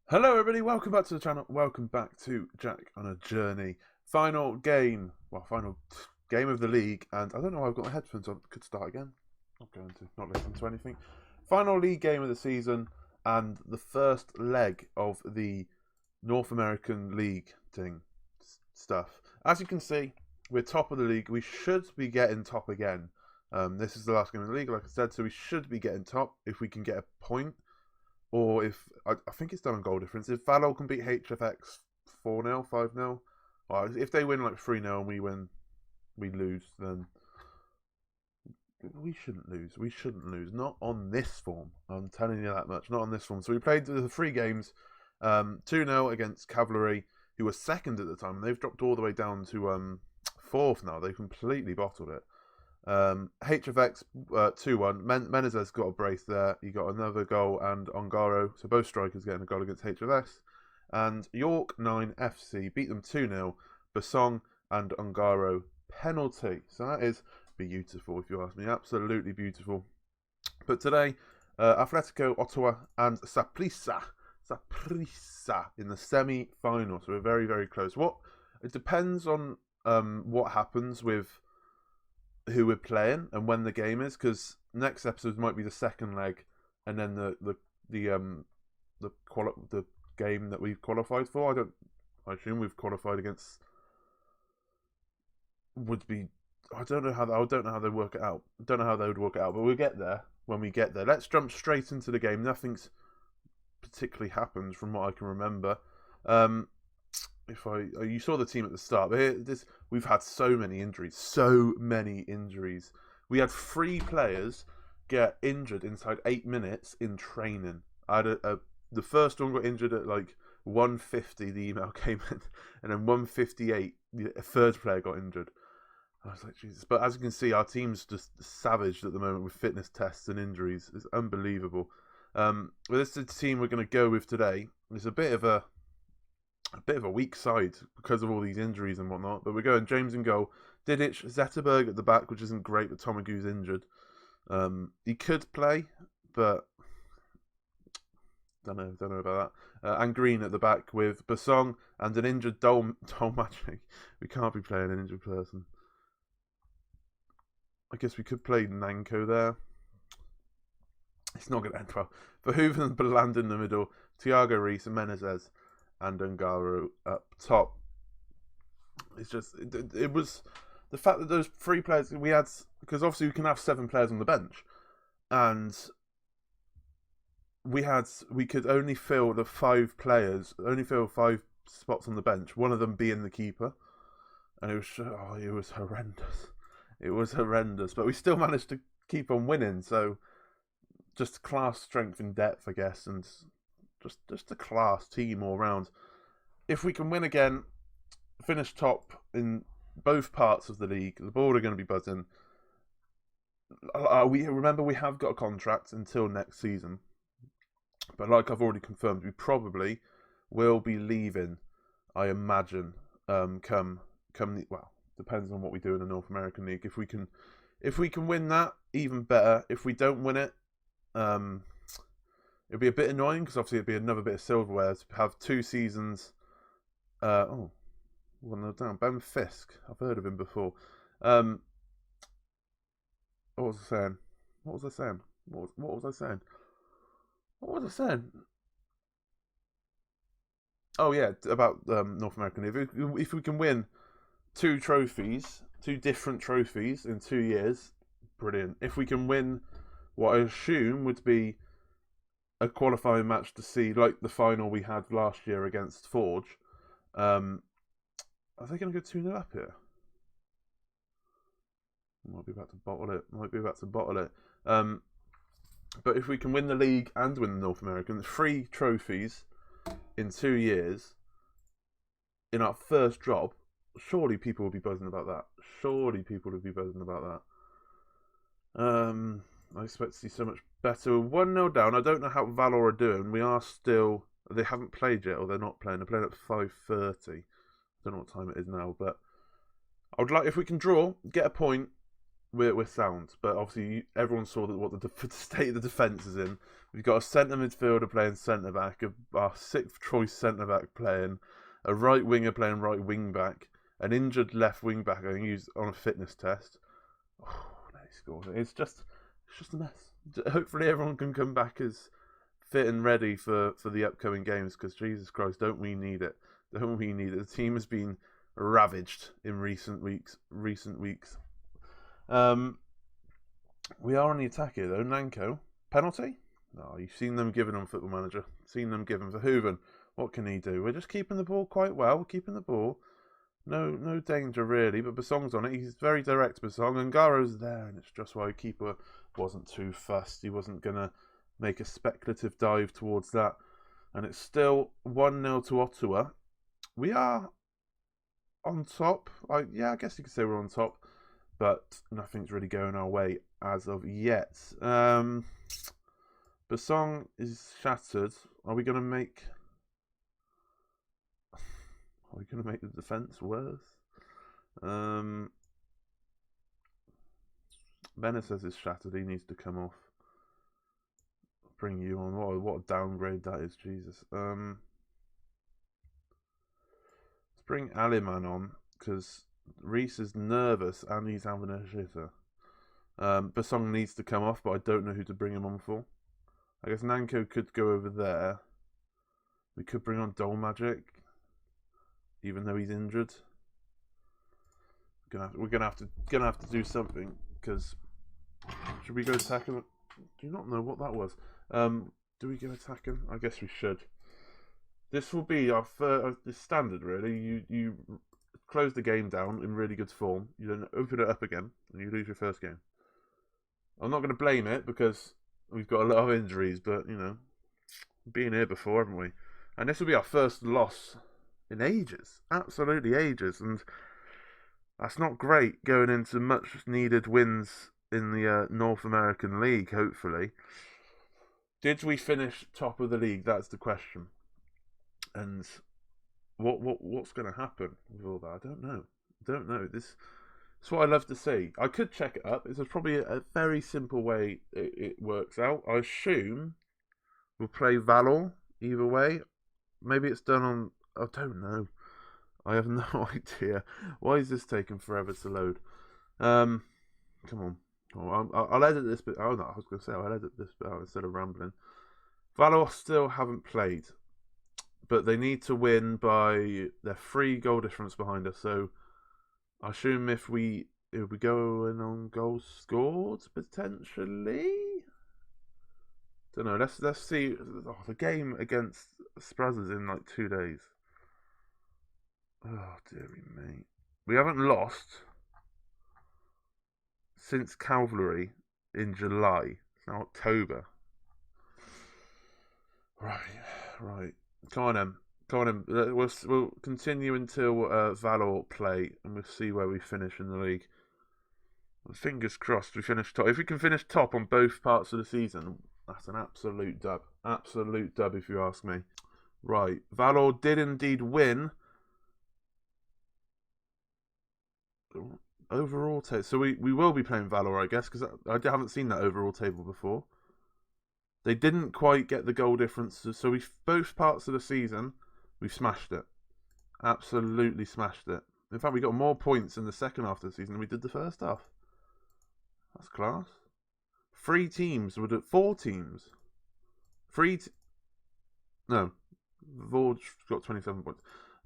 Hello everybody, welcome back to the channel, welcome back to Jack on a Journey. Final game of the league, and I don't know why I've got my headphones on, could start again, not going to, not listen to anything. Final league game of the season, and the first leg of the North American League stuff. As you can see, we're top of the league, we should be getting top again. This is the last game of the league, like I said, so we should be getting top if we can get a point. Or if I think it's done on goal difference. If Valor can beat HFX 4-0, 5-0, or if they win like 3-0 and we lose, then we shouldn't lose. We shouldn't lose. Not on this form. I'm telling you that much. Not on this form. So we played the 3 games. 2-0 against Cavalry, who were second at the time, and they've dropped all the way down to 4th now. They've completely bottled it. HFX 2-1. Menezes got a brace there. He got another goal, and Ongaro, so both strikers getting a goal against HFX. And York 9 FC beat them 2-0. Basong and Ongaro penalty. So that is beautiful, if you ask me. Absolutely beautiful. But today, Atletico, Ottawa, and Saprissa in the semi-final. So we're very, very close. It depends on what happens with who we're playing and when the game is, because next episode might be the second leg, and then the game that we've qualified for. I assume we've qualified against I don't know how they work it out. I don't know how they would work it out, but we'll get there when we get there. Let's jump straight into the game. Nothing's particularly happened from what I can remember. You saw the team at the start, but we've had so many injuries. We had 3 players get injured inside 8 minutes in training. I had the first one got injured at like 1:50. The email came in, and then 1:58, a third player got injured. I was like, Jesus! But as you can see, our team's just savaged at the moment with fitness tests and injuries. It's unbelievable. But this is the team we're going to go with today. It's a bit of a weak side because of all these injuries and whatnot. But we're going James in goal, Didic, Zetterberg at the back, which isn't great, but Tomagu's injured. He could play, but don't know about that. And Green at the back with Basong and an injured Dolmagic. We can't be playing an injured person. I guess we could play Nanko there. It's not going to end well. Verhoeven and Beland in the middle, Thiago Reis and Menezes, and Ongaro up top. It's just it was the fact that those 3 players we had, because obviously we can have 7 players on the bench, and we could only fill 5 spots on the bench, one of them being the keeper, and it was horrendous. It was horrendous, but we still managed to keep on winning. So just class, strength, and depth, I guess, and just a class team all round. If we can win again, finish top in both parts of the league, the board are going to be buzzing. We have got a contract until next season, but like I've already confirmed, we probably will be leaving, I imagine, depends on what we do in the North American League. If we can win that, even better. If we don't win it, it'll be a bit annoying, because obviously it'll be another bit of silverware to have 2 seasons. 1-0 down. Ben Fisk, I've heard of him before. What was I saying? Oh yeah, about North American League. If we can win 2 different trophies in 2 years, brilliant. If we can win what I assume would be a qualifying match to see, like the final we had last year against Forge, are they going to go 2-0 up here? Might be about to bottle it. But if we can win the league and win the North American, 3 trophies in 2 years in our first job, surely people will be buzzing about that. I expect to see so much better. 1-0 down. I don't know how Valor are doing. They haven't played yet, or they're not playing. They're playing at 5:30. I don't know what time it is now, but I would like, if we can draw, get a point, we're sound, but obviously everyone saw that what the state of the defence is in. We've got a centre midfielder playing centre back, our sixth choice centre back playing, a right winger playing right wing back, an injured left wing back going used on a fitness test. Oh, no, he scored. It's just a mess. Hopefully everyone can come back as fit and ready for the upcoming games, because Jesus Christ, don't we need it? Don't we need it? The team has been ravaged in recent weeks. We are on the attack here though. Nanko, penalty? No, you've seen them given on Football Manager. Seen them given for Hooven. What can he do? We're just keeping the ball quite well. We're keeping the ball. No danger really, but Basong's on it. He's very direct, Basong, and Garo's there, and it's just why the keeper wasn't too fussed. He wasn't gonna make a speculative dive towards that. And it's still 1-0 to Ottawa. We are on top. I guess you could say we're on top, but nothing's really going our way as of yet. Basong is shattered. Are we gonna make the defence worse? Bennett says it's shattered. He needs to come off. Bring you on. What a downgrade that is, Jesus. Let's bring Aliman on, because Reese is nervous and he's having a shitter. Basong needs to come off, but I don't know who to bring him on for. I guess Nanko could go over there. We could bring on Dole Magic, even though he's injured. We're gonna have to do something, because should we go attacking? Do you not know what that was? Do we go attacking? I guess we should. This will be our standard, really. You close the game down in really good form. You then open it up again, and you lose your first game. I'm not going to blame it, because we've got a lot of injuries, but, been here before, haven't we? And this will be our first loss in ages. Absolutely ages. And that's not great going into much needed wins in the North American League, hopefully. Did we finish top of the league? That's the question. And what's going to happen with all that? I don't know. This is what I love to see. I could check it up. It's probably a very simple way it works out. I assume we'll play Valor either way. Maybe it's done on... I don't know. I have no idea. Why is this taking forever to load? Come on. I'll edit this bit. Oh no, I was going to say I'll edit this bit out instead of rambling. Valor still haven't played, but they need to win by their 3 goal difference behind us. So I assume if we go in on goals scored potentially. Don't know. Let's see. Oh, the game against Spurs is in like 2 days. Oh dearie me. We haven't lost since Cavalry in July. It's now October. Right. Come on, then. We'll continue until Valor play, and we'll see where we finish in the league. Fingers crossed we finish top. If we can finish top on both parts of the season, that's an absolute dub. Absolute dub, if you ask me. Right. Valor did indeed win. Overall table. So we will be playing Valor, I guess, because I haven't seen that overall table before. They didn't quite get the goal difference, so both parts of the season, we've smashed it. Absolutely smashed it. In fact, we got more points in the second half of the season than we did the first half. That's class. 3 teams would have 4 teams. No, Vorge got 27 points.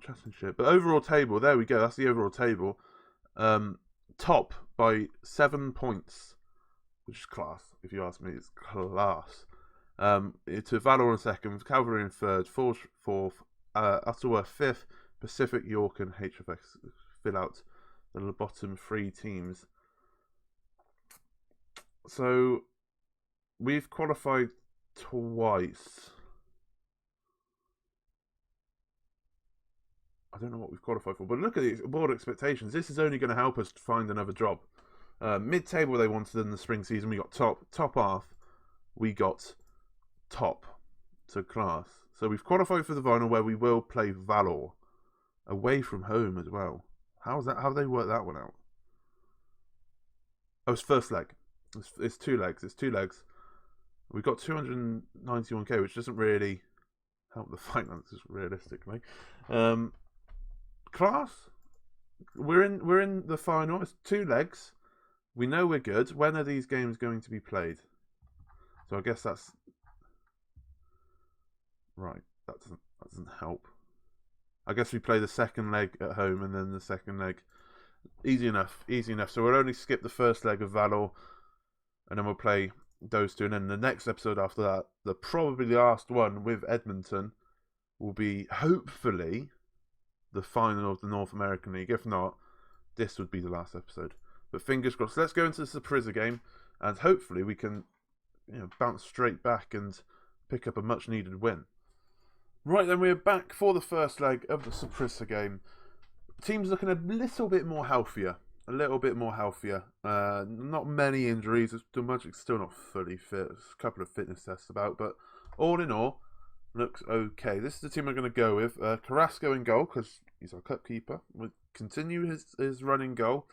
Championship, but overall table. There we go. That's the overall table. Top by 7 points, which is class. If you ask me, it's class. To Valor in second, Cavalry in third, fourth, Ottawa fifth, Pacific, York, and HFX fill out the bottom 3 teams. So we've qualified twice. I don't know what we've qualified for, but look at the board expectations. This is only going to help us find another job. Mid-table they wanted in the spring season. We got top half. We got top to class. So we've qualified for the final, where we will play Valor away from home as well. How's that? How do they work that one out? Oh, it's first leg. It's 2 legs. It's 2 legs. We've got 291k, which doesn't really help the finances realistically. Class. We're in the final. It's 2 legs. We know we're good. When are these games going to be played? So I guess that's right. That doesn't help. I guess we play the second leg at home and then the second leg. Easy enough. So we'll only skip the first leg of Valor, and then we'll play those 2. And then the next episode after that, probably the last one with Edmonton, will be hopefully the final of the North American League. If not, this would be the last episode. But fingers crossed. Let's go into the Saprissa game, and hopefully we can, bounce straight back and pick up a much needed win. Right then, we're back for the first leg of the Saprissa game. Team's looking a little bit more healthier. Not many injuries. The Magic's still not fully fit. There's a couple of fitness tests about, but all in all, looks okay. This is the team I'm going to go with. Carrasco in goal, because he's our cup keeper. We'll continue his running goal.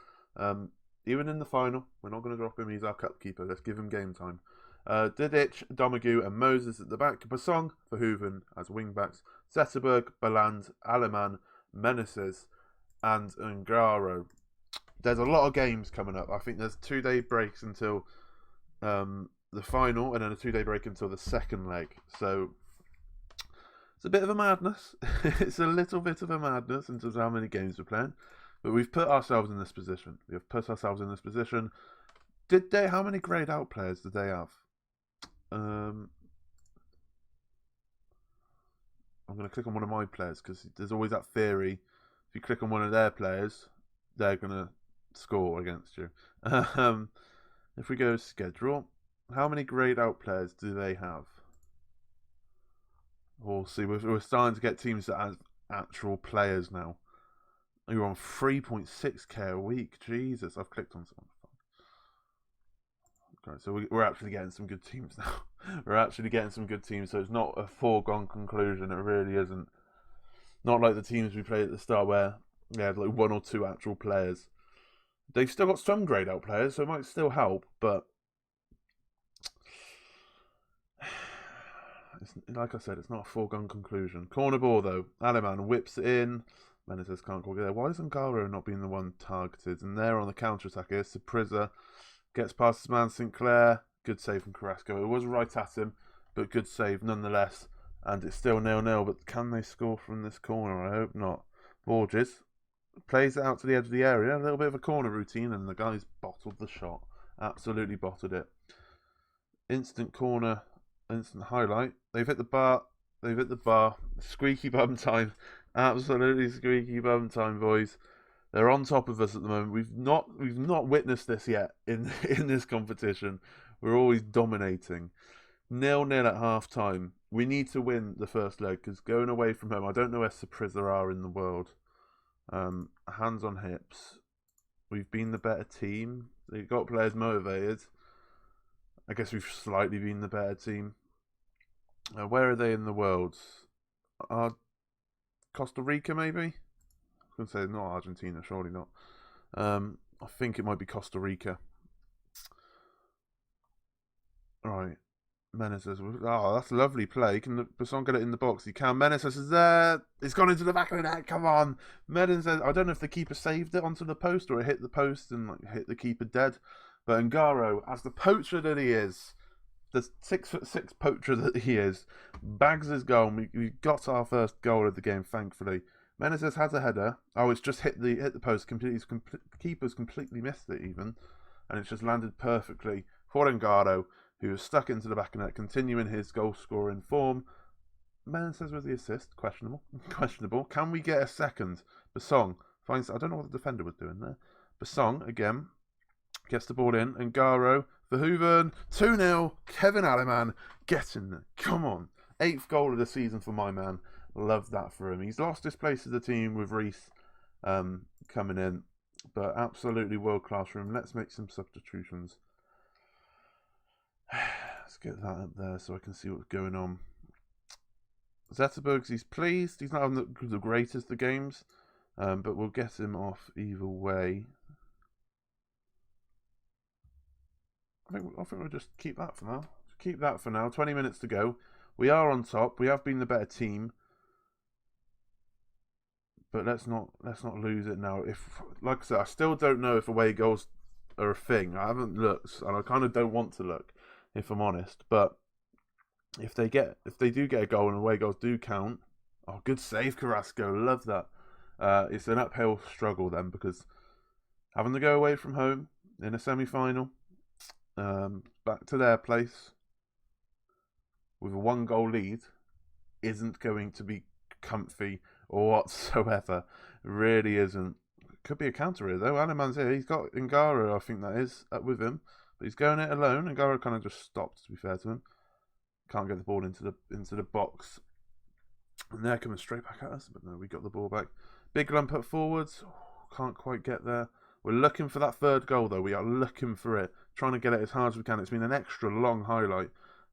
Even in the final, we're not going to drop him. He's our cup keeper. Let's give him game time. Didic, Domergue and Moses at the back. Basong, Verhoeven as wingbacks. Zetterberg, Baland, Aleman, Meneses and Ngaro. There's a lot of games coming up. I think there's 2-day breaks until the final, and then a 2-day break until the second leg. So it's a bit of a madness. It's a little bit of a madness in terms of how many games we're playing. But we've put ourselves in this position. How many greyed out players did they have? I'm going to click on one of my players, because there's always that theory. If you click on one of their players, they're going to score against you. If we go schedule, how many greyed out players do they have? We'll see. We're starting to get teams that have actual players now. You're on 3.6k a week. Jesus, I've clicked on something. Okay, so we're actually getting some good teams now. So it's not a foregone conclusion. It really isn't. Not like the teams we played at the start where they had like 1 or 2 actual players. They've still got some greyed out players, so it might still help, but like I said, it's not a foregone conclusion. Corner ball though. Aleman whips it in. Meneses can't go there. Why is Ngaro not being the one targeted? And there on the counter attack here, Saprissa gets past his man Sinclair. Good save from Carrasco. It was right at him, but good save nonetheless. And it's still 0-0, but can they score from this corner? I hope not. Borges plays it out to the edge of the area. A little bit of a corner routine, and the guy's bottled the shot. Absolutely bottled it. Instant corner, instant highlight. They've hit the bar. Squeaky bum time. Absolutely squeaky bum time, boys. They're on top of us at the moment. We've not witnessed this yet in this competition. We're always dominating. 0-0 at half time. We need to win the first leg, because going away from home, I don't know where Saprissa are in the world. Hands on hips. We've been the better team. They've got players motivated. I guess we've slightly been the better team. Where are they in the world? Costa Rica, maybe? I was going to say not Argentina, surely not. I think it might be Costa Rica. Right. Meneses. Oh, that's a lovely play. Can Basson get it in the box? He can. Meneses is there. It's gone into the back of the net. Come on. Meneses. I don't know if the keeper saved it onto the post or it hit the post and hit the keeper dead. But Ngaro, as the poacher that he is, the 6'6" poacher that he is, bags his goal. We got our first goal of the game, thankfully. Meneses has a header. Oh, it's just hit the post completely. Keeper's completely missed it even, and it's just landed perfectly for Ngaro, who was stuck into the back of the net, continuing his goal scoring form. Meneses with the assist, questionable. Can we get a second? Basong finds. I don't know what the defender was doing there. Basong again gets the ball in. Ngaro, Verhoeven, 2-0. Kevin Aleman getting there. Come on, 8th goal of the season for my man. Love that for him. He's lost his place as the team with Reese coming in, but absolutely world class for him. Let's make some substitutions. Let's get that up there so I can see what's going on. Zetterberg, he's pleased. He's not having the greatest of games, but we'll get him off either way. I think we'll just keep that for now. Keep that for now. 20 minutes to go. We are on top. We have been the better team. But let's not lose it now. If, like I said, I still don't know if away goals are a thing. I haven't looked, and I kind of don't want to look, if I'm honest. But if they do get a goal and away goals do count, oh, good save, Carrasco. Love that. It's an uphill struggle then, because having to go away from home in a semi-final, back to their place with a 1-goal lead, isn't going to be comfy or whatsoever. Really isn't. Could be a counter here though. Aleman's here. He's got Ngara, I think that is, up with him, but he's going it alone. Ngara kind of just stopped, to be fair to him. Can't get the ball into the box, and they're coming straight back at us. But no, we got the ball back. Big lump up forwards. Oh, can't quite get there. We're looking for that third goal though. We are looking for it, trying to get it as hard as we can. It's been an extra long highlight.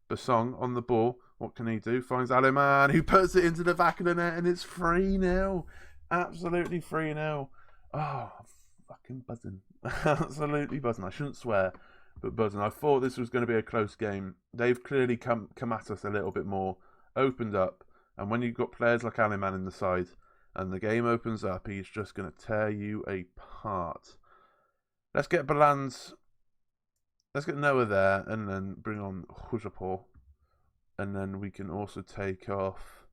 Basong on the ball. What can he do? Finds Aleman, who puts it into the back of the net, and it's 3-0. Absolutely 3-0. Oh, fucking buzzing. Absolutely buzzing. I shouldn't swear, but buzzing. I thought this was going to be a close game. They've clearly come at us a little bit more, opened up, and when you've got players like Aleman in the side, and the game opens up, he's just going to tear you apart. Let's get Noah there, and then bring on Hujapor. And then we can also take off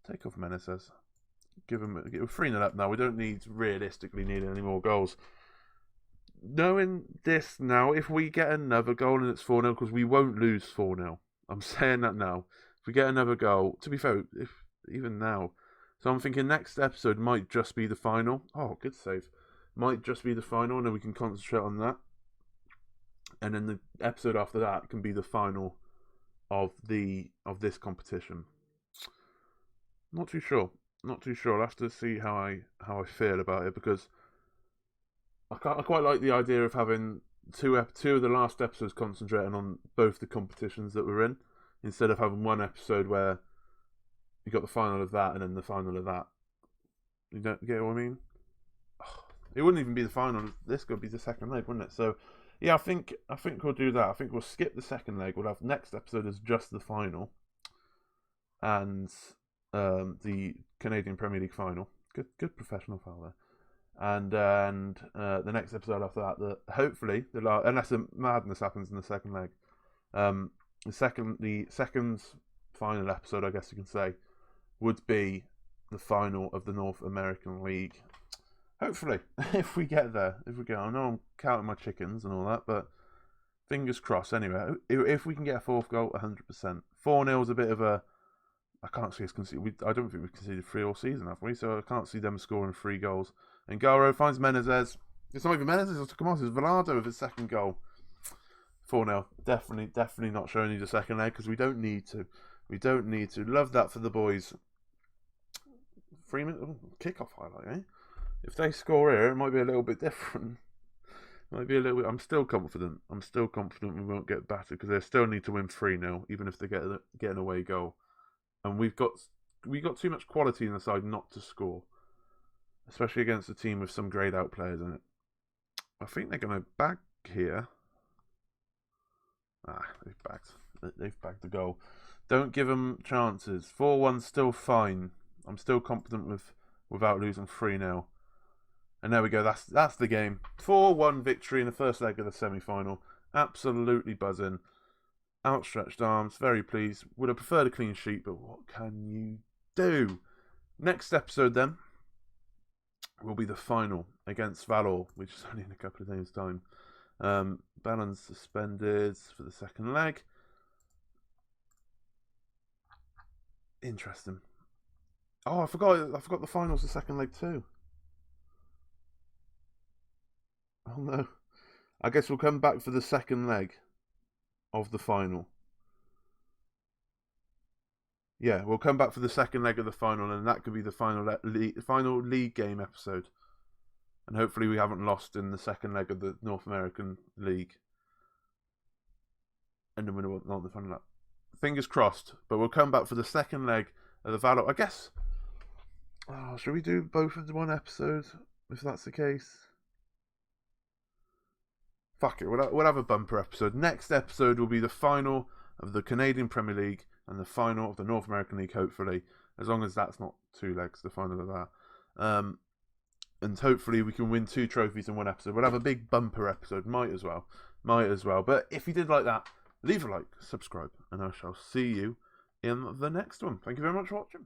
Menezes. We're 3-0 up now. We don't realistically need any more goals. Knowing this now, if we get another goal and it's 4-0, because we won't lose 4-0. I'm saying that now. If we get another goal, to be fair, even now. So I'm thinking next episode might just be the final. Oh, good save. Might just be the final, and then we can concentrate on that. And then the episode after that can be the final of this competition. Not too sure. I'll have to see how I feel about it, because I quite like the idea of having two of the last episodes concentrating on both the competitions that we're in, instead of having one episode where you got the final of that and then the final of that. You don't get what I mean? It wouldn't even be the final. This could be the second leg, wouldn't it? So yeah, I think we'll do that. I think we'll skip the second leg. We'll have next episode as just the final, and the Canadian Premier League final. Good professional foul there. And the next episode after that, hopefully, unless a madness happens in the second leg, the second final episode, I guess you can say, would be the final of the North American League. Hopefully, if we get there. I know I'm counting my chickens and all that, but fingers crossed. Anyway, if we can get a fourth goal, 100%. 4-0 is a bit of a. I can't see us concede. I don't think we've conceded 3 all season, have we? So I can't see them scoring 3 goals. And Garo finds Menezes. It's not even Menezes to come off. It's Velardo with his second goal. 4-0. Definitely not showing you the second leg, because we don't need to. Love that for the boys. 3-minute kickoff highlight, eh? If they score here, it might be a little bit different. I'm still confident. We won't get battered, because they still need to win 3-0, even if they get an away goal. And we got too much quality in the side not to score, especially against a team with some greyed out players in it. I think they're going to back here. They've bagged the goal. Don't give them chances. 4-1 still fine. I'm still confident without losing 3-0. And there we go. That's the game. 4-1 victory in the first leg of the semi-final. Absolutely buzzing. Outstretched arms. Very pleased. Would have preferred a clean sheet, but what can you do? Next episode then will be the final against Valor, which is only in a couple of days' time. Bannon's suspended for the second leg. Interesting. Oh, I forgot the finals the second leg too. Oh no. I guess we'll come back for the second leg of the final. Yeah, we'll come back for the second leg of the final, and that could be the final league game episode. And hopefully we haven't lost in the second leg of the North American League. And then we're not the final lap. Fingers crossed. But we'll come back for the second leg of the Valor. I guess. Oh, should we do both of the one episode? If that's the case. fuck it, we'll have a bumper episode. Next episode will be the final of the Canadian Premier League and the final of the North American League, hopefully, as long as that's not 2 legs, the final of that. And hopefully we can win 2 trophies in one episode. We'll have a big bumper episode, might as well. But if you did like that, leave a like, subscribe, and I shall see you in the next one. Thank you very much for watching.